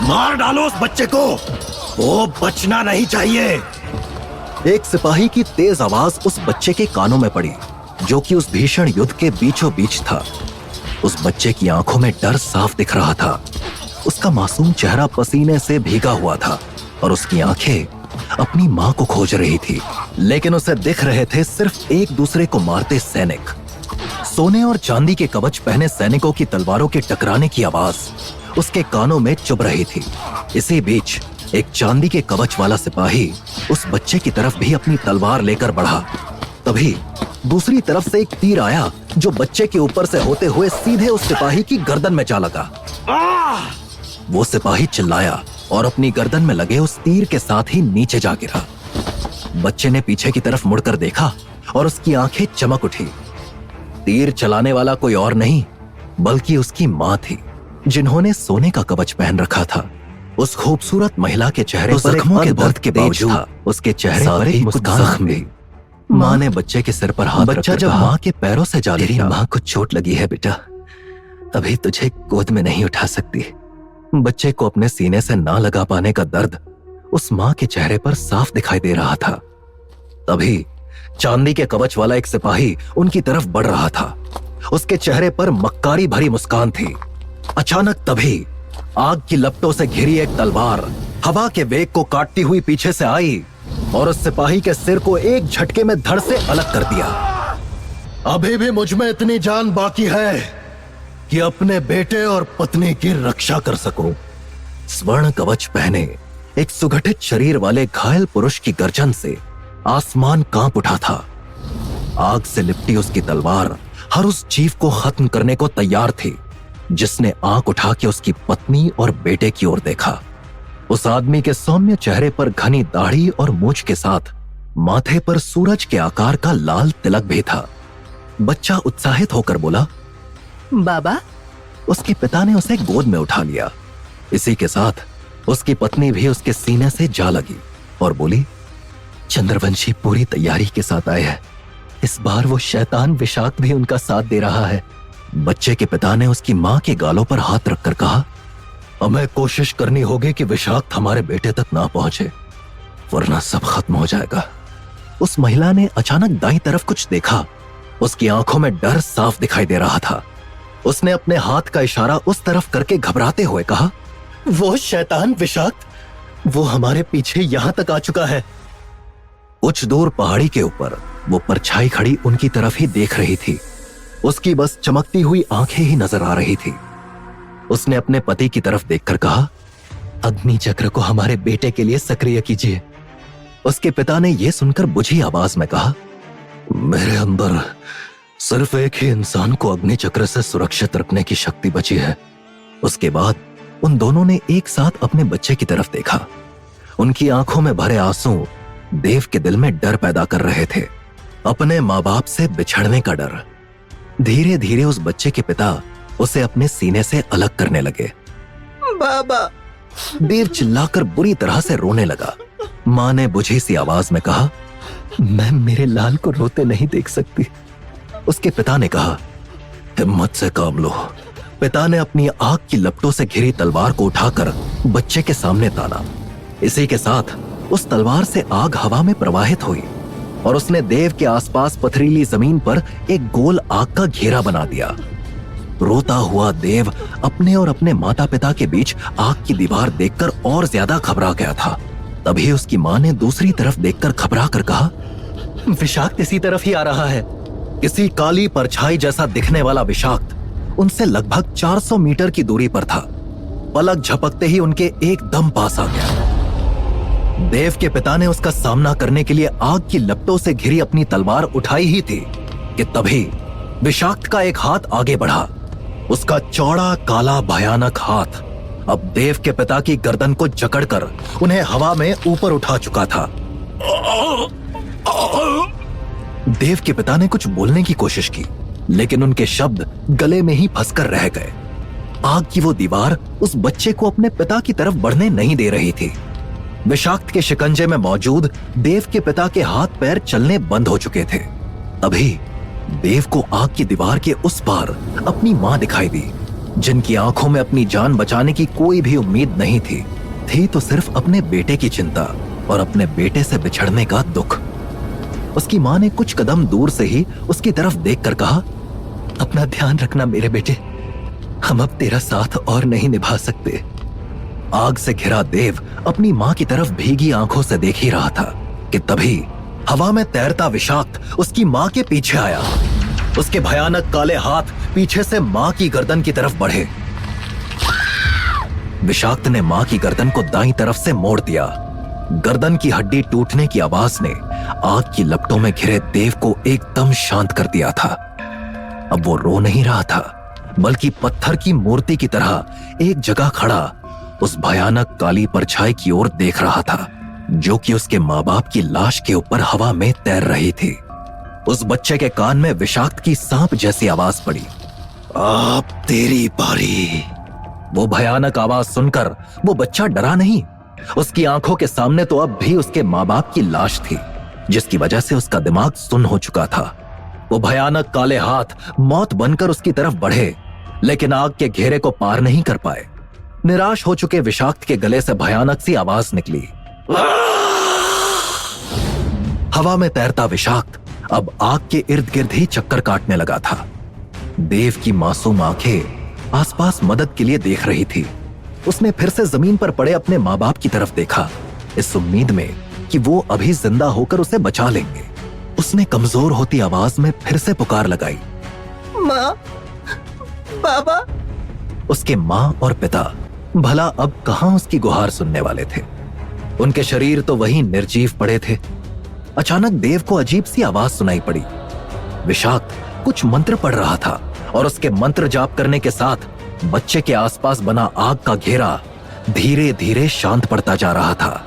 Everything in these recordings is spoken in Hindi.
मार डालो उस बच्चे को, वो बचना नहीं चाहिए। एक सिपाही की तेज आवाज उस बच्चे के कानों में पड़ी, जो कि उस भीषण युद्ध के बीचों बीच था। उस बच्चे की आंखों में डर साफ दिख रहा था। उसका मासूम चेहरा पसीने से भीगा हुआ था और उसकी आंखें अपनी मां को खोज रही थी, लेकिन उसे दिख रहे थे सिर्फ एक दूसरे को मारते सैनिक। सोने और चांदी के कवच पहने सैनिकों की तलवारों के टकराने की आवाज उसके कानों में चुभ रही थी। इसी बीच एक चांदी के कवच वाला सिपाही उस बच्चे की तरफ भी अपनी तलवार लेकर बढ़ा। तभी दूसरी तरफ से एक तीर आया, जो बच्चे के ऊपर से होते हुए सीधे उस सिपाही की गर्दन में जा लगा। वो सिपाही चिल्लाया और अपनी गर्दन में लगे उस तीर के साथ ही नीचे जा गिरा। बच्चे ने पीछे की तरफ मुड़कर देखा और उसकी आंखें चमक उठी। तीर चलाने वाला कोई और नहीं बल्कि उसकी मां थी, जिन्होंने सोने का कवच पहन रखा था। उस खूबसूरत महिला के चेहरे पर जख्मों के दर्द के बावजूद उसके चेहरे पर एक मुस्कान थी। मां ने बच्चे के सिर पर हाथ रखकर जब मां के पैरों से जा लगी, मां को चोट लगी है बेटा, अभी तुझे गोद में नहीं उठा सकती। बच्चे को अपने सीने से ना लगा पाने का दर्द उस मां के चेहरे पर साफ दिखाई दे रहा था। तभी चांदी के कवच वाला एक सिपाही उनकी तरफ बढ़ रहा था। उसके चेहरे पर मक्कारी भरी मुस्कान थी। अचानक तभी आग की लपटों से घिरी एक तलवार हवा के वेग को काटती हुई पीछे से आई और उस सिपाही के सिर को एक झटके में धड़ से अलग कर दिया। अभी भी मुझ में इतनी जान बाकी है कि अपने बेटे और पत्नी की रक्षा कर सकूं। स्वर्ण कवच पहने एक सुगठित शरीर वाले घायल पुरुष की गर्जन से आसमान कांप उठा था। आग से लिपटी उसकी तलवार हर उस जीव को खत्म करने को तैयार थी, जिसने आंख उठा के उसकी पत्नी और बेटे की ओर देखा। उस आदमी के सौम्य चेहरे पर घनी दाढ़ी और मूंछ के साथ माथे पर सूरज के आकार का लाल तिलक भी था। बच्चा उत्साहित होकर बोला, बाबा। उसके पिता ने उसे गोद में उठा लिया। इसी के साथ उसकी पत्नी भी उसके सीने से जा लगी और बोली, चंद्रवंशी पूरी तैयारी के साथ आए हैं। इस बार वो शैतान विशाक्त भी उनका साथ दे रहा है। बच्चे के पिता ने उसकी मां के गालों पर हाथ रखकर कहा, हमें कोशिश करनी होगी कि विषाक्त हमारे बेटे तक ना पहुंचे, वरना सब खत्म हो जाएगा। उस महिला ने अचानक दाईं तरफ कुछ देखा। उसकी आंखों में डर साफ दिखाई दे रहा था। उसने अपने हाथ का इशारा उस तरफ करके घबराते हुए कहा, वो शैतान विषाक्त, वो हमारे पीछे यहां तक आ चुका है। कुछ दूर पहाड़ी के ऊपर वो परछाई खड़ी उनकी तरफ ही देख रही थी। उसकी बस चमकती हुई आंखें ही नजर आ रही थी। उसने अपने पति की तरफ देखकर कहा, अग्नि चक्र को हमारे बेटे के लिए सक्रिय कीजिए। उसके पिता ने यह सुनकर बुझी आवाज में कहा, मेरे अंदर सिर्फ एक ही इंसान को अग्नि चक्र से सुरक्षित रखने की शक्ति बची है। उसके बाद उन दोनों ने एक साथ अपने बच्चे की तरफ देखा। उनकी आंखों में भरे आंसू देव के दिल में डर पैदा कर रहे थे, अपने माँ बाप से बिछड़ने का डर। धीरे धीरे उस बच्चे के पिता उसे अपने सीने से अलग करने लगे। बाबा। देव चिल्लाकर बुरी तरह से रोने लगा। माँ ने बुझी सी आवाज में कहा, मैं मेरे लाल को रोते नहीं देख सकती। उसके पिता ने कहा, हिम्मत से काम लो। पिता ने अपनी आग की लपटों से घिरी तलवार को उठाकर बच्चे के सामने ताना। इसी के साथ उस तलवार से आग हवा में प्रवाहित हुई और उसने देव के आसपास पथरीली जमीन पर एक गोल आग का घेरा बना दिया। रोता हुआ देव अपने और अपने माता पिता के बीच आग की दीवार देखकर और ज्यादा घबरा गया था। तभी उसकी मां ने दूसरी तरफ देखकर घबरा कर कहा, विषाक्त इसी तरफ ही आ रहा है। किसी काली परछाई जैसा दिखने वाला विषाक्त उनसे लगभग 400 मीटर की दूरी पर था। पलक झपकते ही उनके एकदम पास आ गया। देव के पिता ने उसका सामना करने के लिए आग की लपटों से घिरी अपनी तलवार उठाई ही थी कि तभी विषाक्त का एक हाथ आगे बढ़ा। उसका चौड़ा काला भयानक हाथ अब देव के पिता की गर्दन को जकड़कर उन्हें हवा में ऊपर उठा चुका था। देव के पिता ने कुछ बोलने की कोशिश की, लेकिन उनके शब्द गले में ही फंसकर रह गए। आग की वो दीवार उस बच्चे को अपने पिता की तरफ बढ़ने नहीं दे रही थी। विषाक्त के शिकंजे में मौजूद देव के पिता के हाथ पैर चलने बंद हो चुके थे। तभी देव को आग की दीवार के उस पार अपनी मां दिखाई दी। जिनकी आंखों में अपनी जान बचाने की कोई भी उम्मीद नहीं थी तो सिर्फ अपने बेटे की चिंता और अपने बेटे से बिछड़ने का दुख। उसकी मां ने कुछ कदम दूर से ही उसकी तरफ देखकर कहा, अपना ध्यान रखना मेरे बेटे, हम अब तेरा साथ और नहीं निभा सकते। आग से घिरा देव अपनी मां की तरफ भीगी आंखों से देख ही रहा था कि तभी हवा में तैरता विषाक्त उसकी मां के पीछे आया। उसके भयानक काले हाथ पीछे से मां की गर्दन की तरफ बढ़े। विषाक्त ने मां की गर्दन को दाईं तरफ से मोड़ दिया। गर्दन की हड्डी टूटने की आवाज ने आग की लपटों में घिरे देव को एकदम शांत कर दिया था। अब वो रो नहीं रहा था, बल्कि पत्थर की मूर्ति की तरह एक जगह खड़ा उस भयानक काली परछाई की ओर देख रहा था, जो कि उसके माँ बाप की लाश के ऊपर हवा में तैर रही थी। उस बच्चे के कान में विषाक्त की सांप जैसी आवाज पड़ी, अब तेरी बारी। वो भयानक आवाज सुनकर वो बच्चा डरा नहीं। उसकी आंखों के सामने तो अब भी उसके माँ बाप की लाश थी, जिसकी वजह से उसका दिमाग सुन्न हो चुका था। वो भयानक काले हाथ मौत बनकर उसकी तरफ बढ़े, लेकिन आग के घेरे को पार नहीं कर पाए। निराश हो चुके विषाक्त के गले से भयानक सी आवाज निकली। हवा में तैरता विषाक्त अब आग के इर्द गिर्द ही चक्कर काटने लगा था। देव की मासूम आंखें आसपास मदद के लिए देख रही थी। उसने फिर से जमीन पर पड़े अपने माँ बाप की तरफ देखा, इस उम्मीद में कि वो अभी जिंदा होकर उसे बचा लेंगे। उसने कमजोर होती आवाज में फिर से पुकार लगाई, माँ, बाबा। उसके माँ और पिता भला अब कहां उसकी गुहार सुनने वाले थे। उनके शरीर तो वहीं निर्जीव पड़े थे। अचानक देव को अजीब सी आवाज सुनाई पड़ी। विषाक्त कुछ मंत्र पढ़ रहा था और उसके मंत्र जाप करने के साथ बच्चे के आसपास बना आग का घेरा धीरे धीरे शांत पड़ता जा रहा था।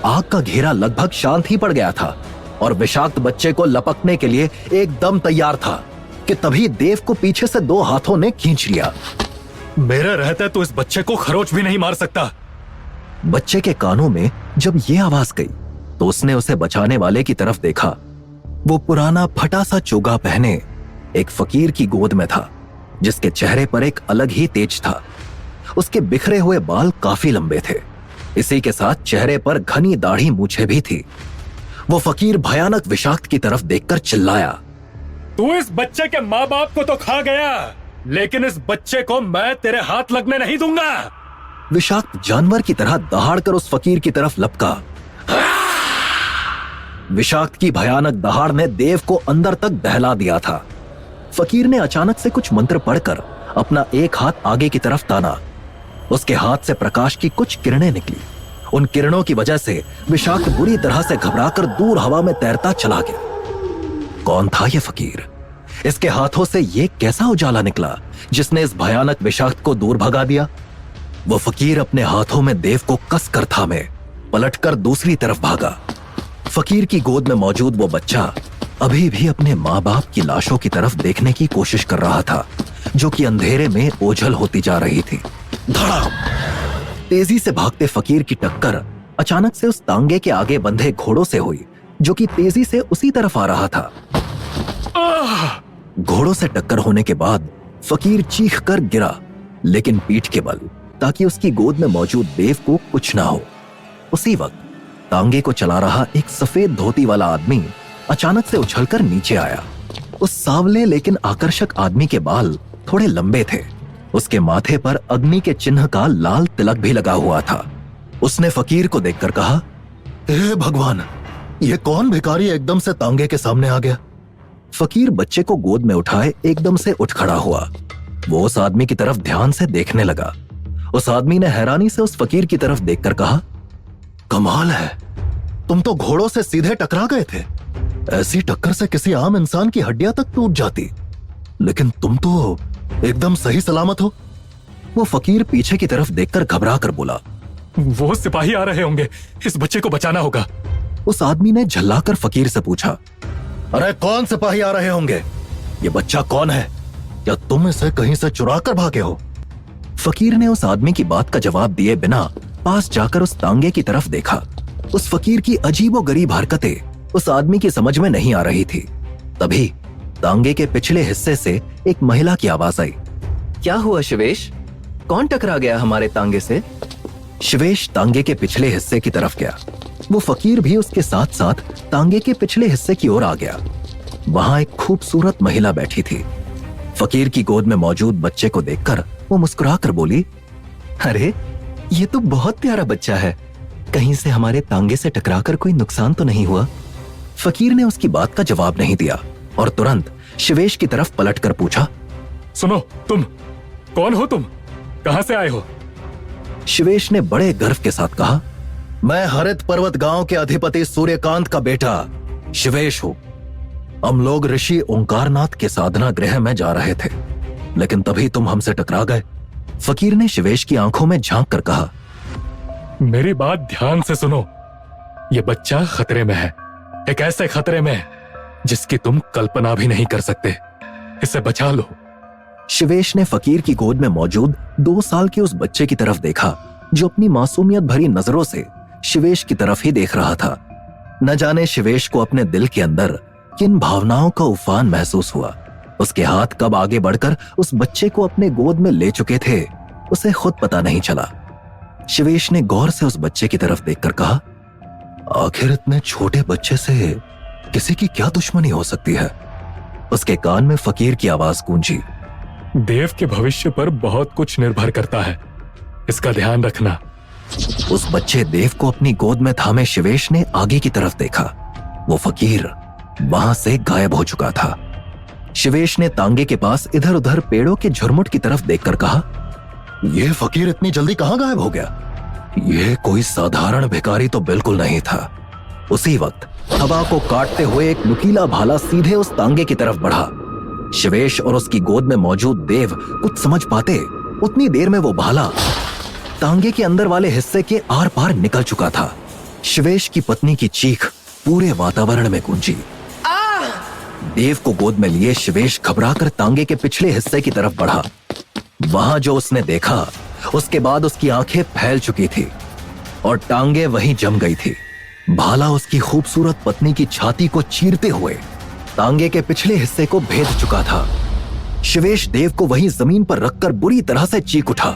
आग का घेरा लगभग शांत ही पड़ गया था और विषाक्त बच्चे को लपकने के लिए एकदम तैयार था कि तभी देव को पीछे से दो हाथों ने खींच लिया। मेरे रहते तो इस बच्चे को खरोच भी नहीं मार सकता। बच्चे के कानों में जब ये आवाज गई तो उसने उसे बचाने वाले की तरफ देखा। वो पुराना फटा सा चोगा पहने एक फकीर की गोद में था, जिसके चेहरे पर एक अलग ही तेज था। उसके बिखरे हुए बाल काफी लंबे थे। इसी के साथ चेहरे पर घनी दाढ़ी मूछें भी थी। वो फकीर भयानक विषाक्त की तरफ देखकर चिल्लाया, तू इस बच्चे के माँ बाप को तो खा गया, लेकिन इस बच्चे को मैं तेरे हाथ लगने नहीं दूंगा। विषाक्त जानवर की तरह दहाड़कर उस फकीर की तरफ लपका। विषाक्त की भयानक दहाड़ ने देव को अंदर तक दहला दिया था। फकीर ने अचानक से कुछ मंत्र पढ़कर अपना एक हाथ आगे की तरफ ताना। उसके हाथ से प्रकाश की कुछ किरणें निकली। उन किरणों की वजह से विषाक्त बुरी तरह से घबराकर दूर हवा में तैरता चला गया। कौन था यह फकीर? इसके हाथों से यह कैसा उजाला निकला जिसने इस भयानक विषाक्त को दूर भगा दिया? वो फकीर अपने हाथों में देव को कसकर थामे पलटकर दूसरी तरफ भागा। फकीर की गोद में मौजूद वो बच्चा अभी भी अपने माँ बाप की लाशों की तरफ देखने की कोशिश कर रहा था, जो कि अंधेरे में ओझल होती जा रही थी। धड़ाम! तेजी से भागते फकीर की टक्कर अचानक से उस तांगे के आगे बंधे घोड़ों से हुई, जो कि तेजी से उसी तरफ आ रहा था। घोड़ों से टक्कर होने के बाद फकीर चीख कर गिरा, लेकिन पीठ के बल, ताकि उसकी गोद में मौजूद देव को कुछ ना हो। उसी वक्त तांगे को चला रहा एक सफेद धोती वाला आदमी अचानक से उछलकर नीचे आया। उस सांवले लेकिन आकर्षक आदमी के बाल थोड़े लंबे थे। उसके माथे पर अग्नि के चिन्ह का लाल तिलक भी लगा हुआ था। उसने फकीर को देखकर कहा, हे भगवान, ये कौन भिखारी एकदम से तांगे के सामने आ गया? फकीर बच्चे को गोद में उठाए एकदम से उठ खड़ा हुआ। वो उस आदमी की तरफ ध्यान से देखने लगा। उस आदमी ने हैरानी से उस फकीर की तरफ देखकर कहा, कमाल है, तुम तो घोड़ों से सीधे टकरा गए थे। ऐसी टक्कर से किसी आम इंसान की हड्डियां तक टूट जाती, लेकिन तुम तो एकदम सही सलामत हो। वो फकीर पीछे की तरफ देखकर घबरा कर बोला, वो सिपाही आ रहे होंगे, इस बच्चे को बचाना होगा। उस आदमी ने झल्लाकर फकीर से पूछा, अरे कौन सिपाही आ रहे होंगे? ये बच्चा कौन है? क्या तुम इसे कहीं से चुरा कर भागे हो? फकीर ने उस आदमी की बात का जवाब दिए बिना पास जाकर उस तांगे की तरफ देखा। उस फकीर की अजीबोगरीब हरकतें उस आदमी की समझ में नहीं आ रही थी। तभी तांगे के पिछले हिस्से से एक महिला की आवाज आई, क्या हुआ शिवेश? कौन टकरा गया हमारे तांगे से? शिवेश तांगे के पिछले हिस्से की तरफ गया। वो फकीर भी उसके साथ साथ तांगे के पिछले हिस्से की ओर आ गया। वहां एक खूबसूरत महिला बैठी थी। फकीर की गोद में मौजूद बच्चे को देखकर वो मुस्कुराकर बोली, अरे ये तो बहुत प्यारा बच्चा है। कहीं से हमारे तांगे से टकराकर कोई नुकसान तो नहीं हुआ? फकीर ने उसकी बात का जवाब नहीं दिया और तुरंत शिवेश की तरफ पलटकर पूछा, सुनो, तुम कौन हो? तुम कहां से आए हो? शिवेश ने बड़े गर्व के साथ कहा, मैं हरित पर्वत गांव के अधिपति सूर्यकांत का बेटा शिवेश हूं। हम लोग ऋषि ओंकारनाथ के साधना गृह में जा रहे थे, लेकिन तभी तुम हमसे टकरा गए। फकीर ने शिवेश की आंखों में झांक कर कहा, मेरी बात ध्यान से सुनो। ये बच्चा खतरे में है, एक ऐसे खतरे में जिसकी तुम कल्पना भी नहीं कर सकते। इसे बचा लो। शिवेश ने फकीर की गोद में मौजूद 2 साल के उस बच्चे की तरफ देखा जो अपनी मासूमियत भरी नजरों से शिवेश की तरफ ही देख रहा था। न जाने शिवेश को अपने दिल के अंदर किन भावनाओं का उफान महसूस हुआ। उसके हाथ कब आगे बढ़कर उस बच्चे को अपने गोद में ले चुके थे, उसे खुद पता नहीं चला। शिवेश ने गौर से उस बच्चे की तरफ देखकर कहा, आखिर इतने छोटे बच्चे से किसी की क्या दुश्मनी हो सकती है? उसके कान में फकीर की आवाज गूंजी, देव के भविष्य पर बहुत कुछ निर्भर करता है, इसका ध्यान रखना। उस बच्चे देव को अपनी गोद में थामे शिवेश ने आगे की तरफ देखा। वो फकीर वहां से गायब हो चुका था। शिवेश ने तांगे के पास इधर उधर पेड़ों के झुरमुट की तरफ देखकर कहा, यह फकीर इतनी जल्दी कहां गायब हो गया? यह कोई साधारण भिखारी तो बिल्कुल नहीं था। उसी वक्त हवा को काटते हुए एक नुकीला भाला सीधे उस तांगे की तरफ बढ़ा। शिवेश और उसकी गोद में मौजूद देव कुछ समझ पाते उतनी देर में वो भाला तांगे के अंदर वाले हिस्से के आर पार निकल चुका था। शिवेश की पत्नी की चीख पूरे वातावरण में गूंजी। देव को गोद में लिए शिवेश घबराकर तांगे के पिछले हिस्से की तरफ बढ़ा। वहां जो उसने देखा, उसके बाद उसकी आंखें फैल चुकी थी और टांगे वहीं जम गई थी। भाला उसकी खूबसूरत पत्नी की छाती को चीरते हुए तांगे के पिछले हिस्से को भेद चुका था। शिवेश देव को वहीं जमीन पर रखकर बुरी तरह से चीख उठा,